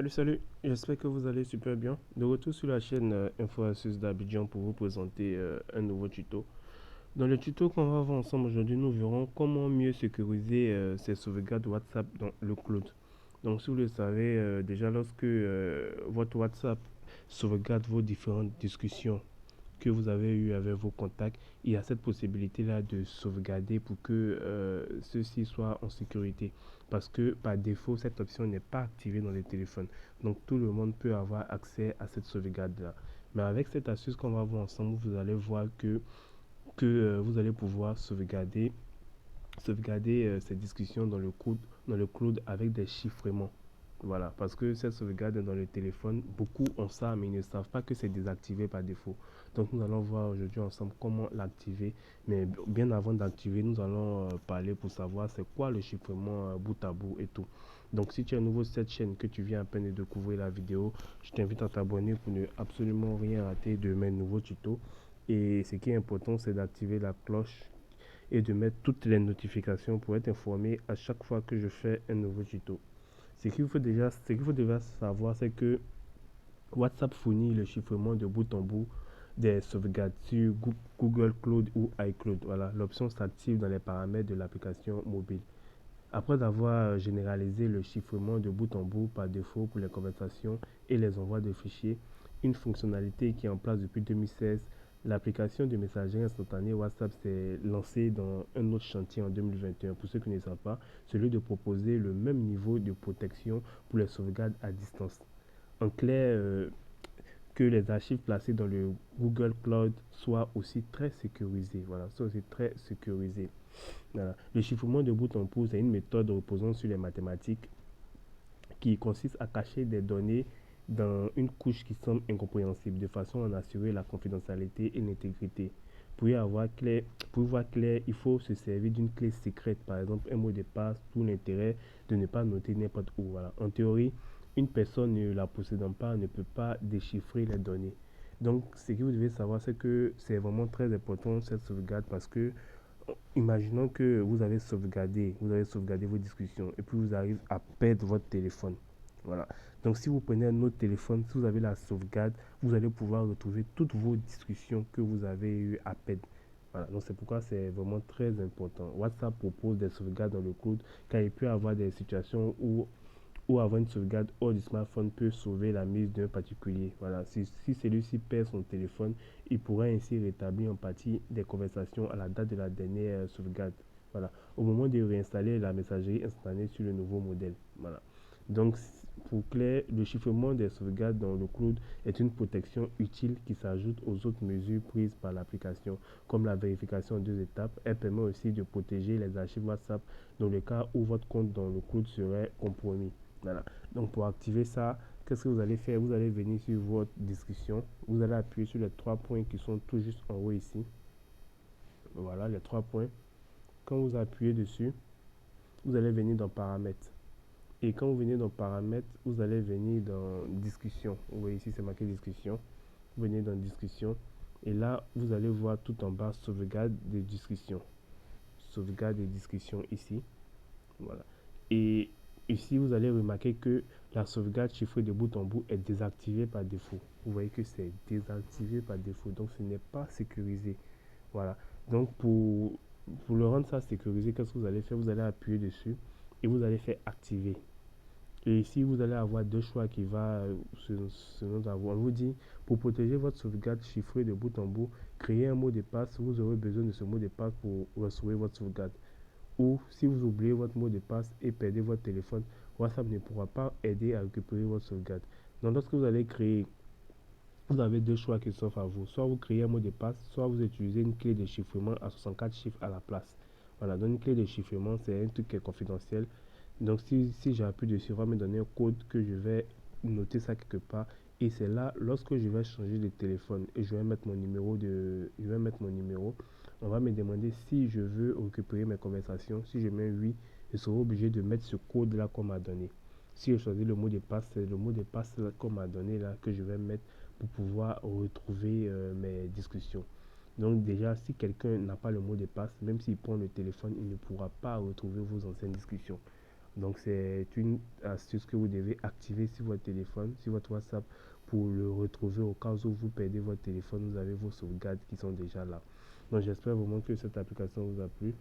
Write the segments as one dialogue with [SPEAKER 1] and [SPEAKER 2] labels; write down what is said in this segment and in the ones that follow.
[SPEAKER 1] Salut, j'espère que vous allez super bien. De retour sur la chaîne Info Astuces d'Abidjan pour vous présenter un nouveau tuto. Dans le tuto qu'on va voir ensemble aujourd'hui, nous verrons comment mieux sécuriser ses sauvegardes WhatsApp dans le cloud. Donc, si vous le savez, déjà lorsque votre WhatsApp sauvegarde vos différentes discussions que vous avez eu avec vos contacts, il y a cette possibilité-là de sauvegarder pour que ceux-ci soient en sécurité. Parce que par défaut, cette option n'est pas activée dans les téléphones. Donc tout le monde peut avoir accès à cette sauvegarde-là. Mais avec cette astuce qu'on va voir ensemble, vous allez voir que vous allez pouvoir sauvegarder ces discussions dans le cloud avec des chiffrements. Voilà, parce que cette sauvegarde dans le téléphone, beaucoup ont ça, mais ils ne savent pas que c'est désactivé par défaut. Donc nous allons voir aujourd'hui ensemble comment l'activer. Mais bien avant d'activer, nous allons parler pour savoir c'est quoi le chiffrement bout à bout et tout. Donc si tu es nouveau sur cette chaîne, que tu viens à peine de découvrir la vidéo, je t'invite à t'abonner pour ne absolument rien rater de mes nouveaux tutos. Et ce qui est important, c'est d'activer la cloche et de mettre toutes les notifications pour être informé à chaque fois que je fais un nouveau tuto. Ce qu'il faut déjà savoir, c'est que WhatsApp fournit le chiffrement de bout en bout des sauvegardes sur Google Cloud ou iCloud. Voilà, l'option s'active dans les paramètres de l'application mobile. Après avoir généralisé le chiffrement de bout en bout par défaut pour les conversations et les envois de fichiers, une fonctionnalité qui est en place depuis 2016, l'application de messagerie instantanée WhatsApp s'est lancée dans un autre chantier en 2021. Pour ceux qui ne savent pas, celui de proposer le même niveau de protection pour les sauvegardes à distance. En clair, que les archives placées dans le Google Cloud soient aussi très sécurisées. Voilà, soient aussi très sécurisées. Voilà. Le chiffrement de bout en bout, c'est une méthode reposant sur les mathématiques qui consiste à cacher des données dans une couche qui semble incompréhensible de façon à en assurer la confidentialité et l'intégrité. Pour y voir clair, il faut se servir d'une clé secrète, par exemple un mot de passe, tout l'intérêt de ne pas noter n'importe où. Voilà. En théorie, une personne ne la possédant pas ne peut pas déchiffrer les données. Donc, ce que vous devez savoir, c'est que c'est vraiment très important cette sauvegarde parce que imaginons que vous avez sauvegardé vos discussions et puis vous arrivez à perdre votre téléphone. Voilà. Donc si vous prenez un autre téléphone, si vous avez la sauvegarde, vous allez pouvoir retrouver toutes vos discussions que vous avez eues à perdre. Voilà. Donc c'est pourquoi c'est vraiment très important. WhatsApp propose des sauvegardes dans le cloud car il peut y avoir des situations où avoir une sauvegarde hors du smartphone peut sauver la mise d'un particulier. Voilà. Si celui-ci perd son téléphone, il pourra ainsi rétablir en partie des conversations à la date de la dernière sauvegarde. Voilà. Au moment de réinstaller la messagerie instantanée sur le nouveau modèle. Voilà. Donc, pour clair, le chiffrement des sauvegardes dans le cloud est une protection utile qui s'ajoute aux autres mesures prises par l'application, comme la vérification en deux étapes. Elle permet aussi de protéger les archives WhatsApp dans le cas où votre compte dans le cloud serait compromis. Voilà. Donc pour activer ça, qu'est-ce que vous allez faire? Vous allez venir sur votre discussion. Vous allez appuyer sur les trois points qui sont tout juste en haut ici. Voilà, les trois points. Quand vous appuyez dessus, vous allez venir dans paramètres. Et quand vous venez dans paramètres, vous allez venir dans discussion. Vous voyez ici, c'est marqué discussion. Vous venez dans discussion. Et là, vous allez voir tout en bas sauvegarde des discussions. Sauvegarde des discussions ici. Voilà. Et ici, vous allez remarquer que la sauvegarde chiffrée de bout en bout est désactivée par défaut. Vous voyez que c'est désactivé par défaut, donc ce n'est pas sécurisé. Voilà. Donc pour le rendre ça sécurisé, qu'est-ce que vous allez faire? Vous allez appuyer dessus et vous allez faire activer. Et ici, vous allez avoir deux choix qui va selon on vous dit, pour protéger votre sauvegarde chiffrée de bout en bout, créez un mot de passe. Vous aurez besoin de ce mot de passe pour restaurer votre sauvegarde. Ou si vous oubliez votre mot de passe et perdez votre téléphone, WhatsApp ne pourra pas aider à récupérer votre sauvegarde. Donc lorsque vous allez créer, vous avez deux choix qui s'offrent à vous. Soit vous créez un mot de passe, soit vous utilisez une clé de chiffrement à 64 chiffres à la place. Voilà, donc une clé de chiffrement, c'est un truc qui est confidentiel. Donc si j'appuie dessus, on va me donner un code que je vais noter ça quelque part. Et c'est là, lorsque je vais changer de téléphone et je vais mettre mon numéro, on va me demander si je veux récupérer mes conversations. Si je mets oui, je serai obligé de mettre ce code-là qu'on m'a donné. Si je choisis le mot de passe, c'est le mot de passe qu'on m'a donné là que je vais mettre pour pouvoir retrouver mes discussions. Donc déjà, si quelqu'un n'a pas le mot de passe, même s'il prend le téléphone, il ne pourra pas retrouver vos anciennes discussions. Donc c'est une astuce que vous devez activer sur votre téléphone, sur votre WhatsApp, pour le retrouver au cas où vous perdez votre téléphone, vous avez vos sauvegardes qui sont déjà là. Donc j'espère vraiment que cette application vous a plu.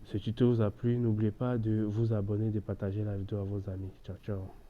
[SPEAKER 1] Ce tuto vous a plu, n'oubliez pas de vous abonner, de partager la vidéo à vos amis. Ciao, ciao.